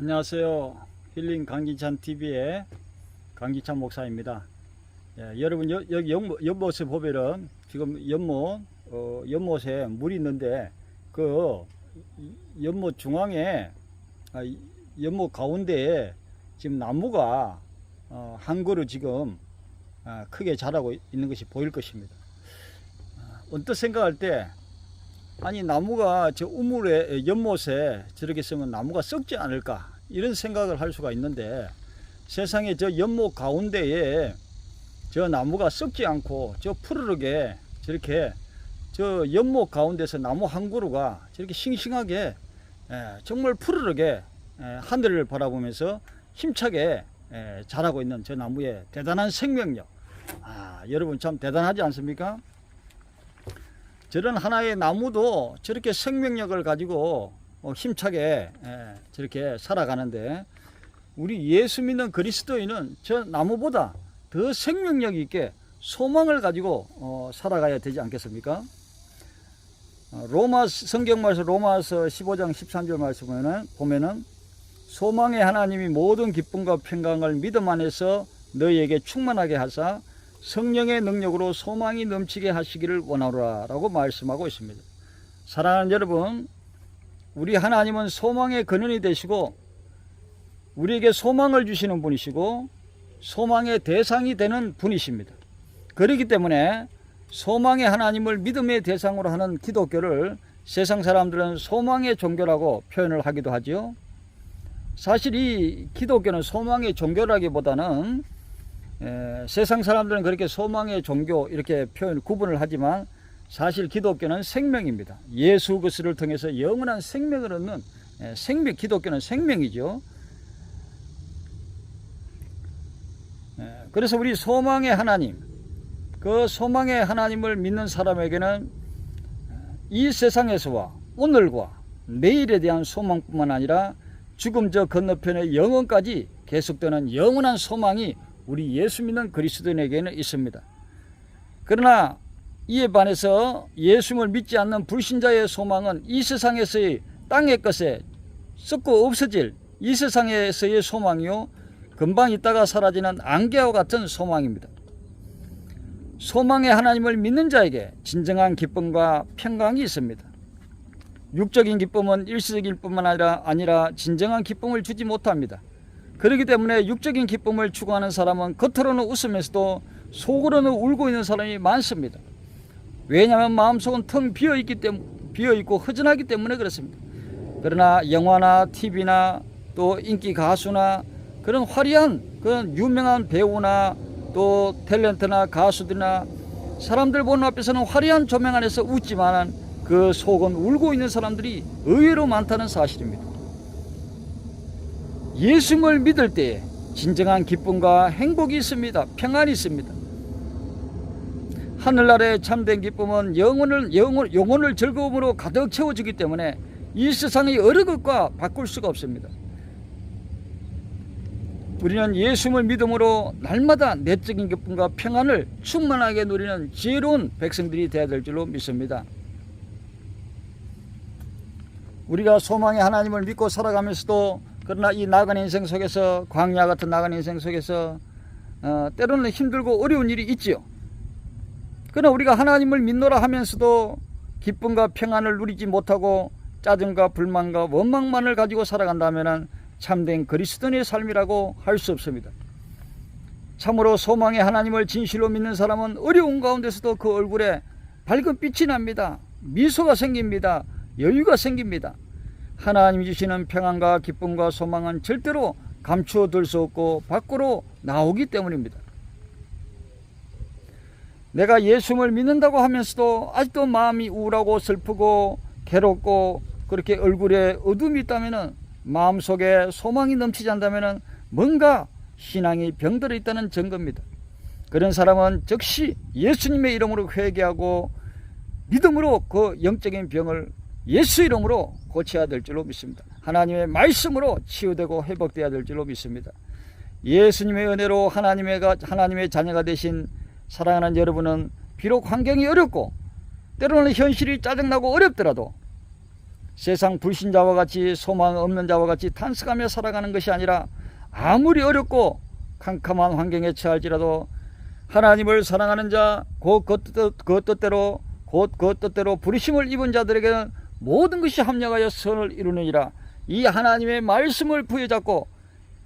안녕하세요. 힐링 강기찬 TV의 강기찬 목사입니다. 여러분 여기 연못에 보면은 지금 연못에 물이 있는데 그 연못 중앙에 연못 가운데에 지금 나무가 한 그루 지금 크게 자라고 있는 것이 보일 것입니다. 언뜻 생각할 때 아니 나무가 저 우물에 연못에 저렇게 있으면 나무가 썩지 않을까 이런 생각을 할 수가 있는데 세상에 저 연못 가운데에 저 나무가 썩지 않고 저 푸르르게 저렇게 저 연못 가운데서 나무 한 그루가 저렇게 싱싱하게 정말 푸르르게 하늘을 바라보면서 힘차게 자라고 있는 저 나무의 대단한 생명력, 여러분 참 대단하지 않습니까? 저런 하나의 나무도 저렇게 생명력을 가지고 힘차게 저렇게 살아가는데 우리 예수 믿는 그리스도인은 저 나무보다 더 생명력 있게 소망을 가지고 살아가야 되지 않겠습니까? 성경 말씀 로마서 15장 13절 말씀 보면은 소망의 하나님이 모든 기쁨과 평강을 믿음 안에서 너희에게 충만하게 하사 성령의 능력으로 소망이 넘치게 하시기를 원하노라 라고 말씀하고 있습니다. 사랑하는 여러분, 우리 하나님은 소망의 근원이 되시고 우리에게 소망을 주시는 분이시고 소망의 대상이 되는 분이십니다. 그렇기 때문에 소망의 하나님을 믿음의 대상으로 하는 기독교를 세상 사람들은 소망의 종교라고 표현을 하기도 하죠. 사실 이 기독교는 소망의 종교라기보다는 세상 사람들은 그렇게 소망의 종교 이렇게 구분을 하지만 사실 기독교는 생명입니다. 예수 그리스도를 통해서 영원한 생명을 얻는 기독교는 생명이죠. 그래서 우리 소망의 하나님, 그 소망의 하나님을 믿는 사람에게는 이 세상에서와 오늘과 내일에 대한 소망뿐만 아니라 죽음 저 건너편의 영원까지 계속되는 영원한 소망이 우리 예수 믿는 그리스도인에게는 있습니다. 그러나 이에 반해서 예수를 믿지 않는 불신자의 소망은 이 세상에서의 땅의 것에 썩고 없어질 이 세상에서의 소망이요 금방 있다가 사라지는 안개와 같은 소망입니다. 소망의 하나님을 믿는 자에게 진정한 기쁨과 평강이 있습니다. 육적인 기쁨은 일시적일 뿐만 아니라 진정한 기쁨을 주지 못합니다. 그렇기 때문에 육적인 기쁨을 추구하는 사람은 겉으로는 웃으면서도 속으로는 울고 있는 사람이 많습니다. 왜냐하면 마음속은 텅 비어있고 허전하기 때문에 그렇습니다. 그러나 영화나 TV나 또 인기 가수나 그런 화려한 그런 유명한 배우나 또 탤런트나 가수들이나 사람들 보는 앞에서는 화려한 조명 안에서 웃지만 그 속은 울고 있는 사람들이 의외로 많다는 사실입니다. 예수를 믿을 때에 진정한 기쁨과 행복이 있습니다. 평안이 있습니다. 하늘나라의 참된 기쁨은 영혼을 즐거움으로 가득 채워주기 때문에 이 세상의 어느 것과 바꿀 수가 없습니다. 우리는 예수를 믿음으로 날마다 내적인 기쁨과 평안을 충만하게 누리는 지혜로운 백성들이 되어야 될 줄로 믿습니다. 우리가 소망의 하나님을 믿고 살아가면서도 그러나 이 나간 인생 속에서 광야 같은 나간 인생 속에서 때로는 힘들고 어려운 일이 있지요. 그러나 우리가 하나님을 믿노라 하면서도 기쁨과 평안을 누리지 못하고 짜증과 불만과 원망만을 가지고 살아간다면 참된 그리스도인의 삶이라고 할 수 없습니다. 참으로 소망의 하나님을 진실로 믿는 사람은 어려운 가운데서도 그 얼굴에 밝은 빛이 납니다. 미소가 생깁니다. 여유가 생깁니다. 하나님이 주시는 평안과 기쁨과 소망은 절대로 감추어둘 수 없고 밖으로 나오기 때문입니다. 내가 예수를 믿는다고 하면서도 아직도 마음이 우울하고 슬프고 괴롭고 그렇게 얼굴에 어둠이 있다면 마음속에 소망이 넘치지 않다면 뭔가 신앙이 병들어 있다는 증거입니다. 그런 사람은 즉시 예수님의 이름으로 회개하고 믿음으로 그 영적인 병을 예수 이름으로 고쳐야 될 줄로 믿습니다. 하나님의 말씀으로 치유되고 회복되어야 될 줄로 믿습니다. 예수님의 은혜로 하나님의 자녀가 되신 사랑하는 여러분은 비록 환경이 어렵고 때로는 현실이 짜증나고 어렵더라도 세상 불신자와 같이 소망 없는 자와 같이 탄식하며 살아가는 것이 아니라 아무리 어렵고 캄캄한 환경에 처할지라도 하나님을 사랑하는 자, 곧 그 뜻대로 부르심을 입은 자들에게는 모든 것이 합력하여 선을 이루느니라. 이 하나님의 말씀을 부여잡고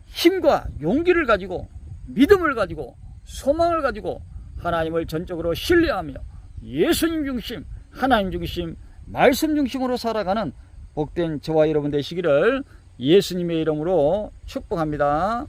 힘과 용기를 가지고 믿음을 가지고 소망을 가지고 하나님을 전적으로 신뢰하며 예수님 중심, 하나님 중심, 말씀 중심으로 살아가는 복된 저와 여러분 되시기를 예수님의 이름으로 축복합니다.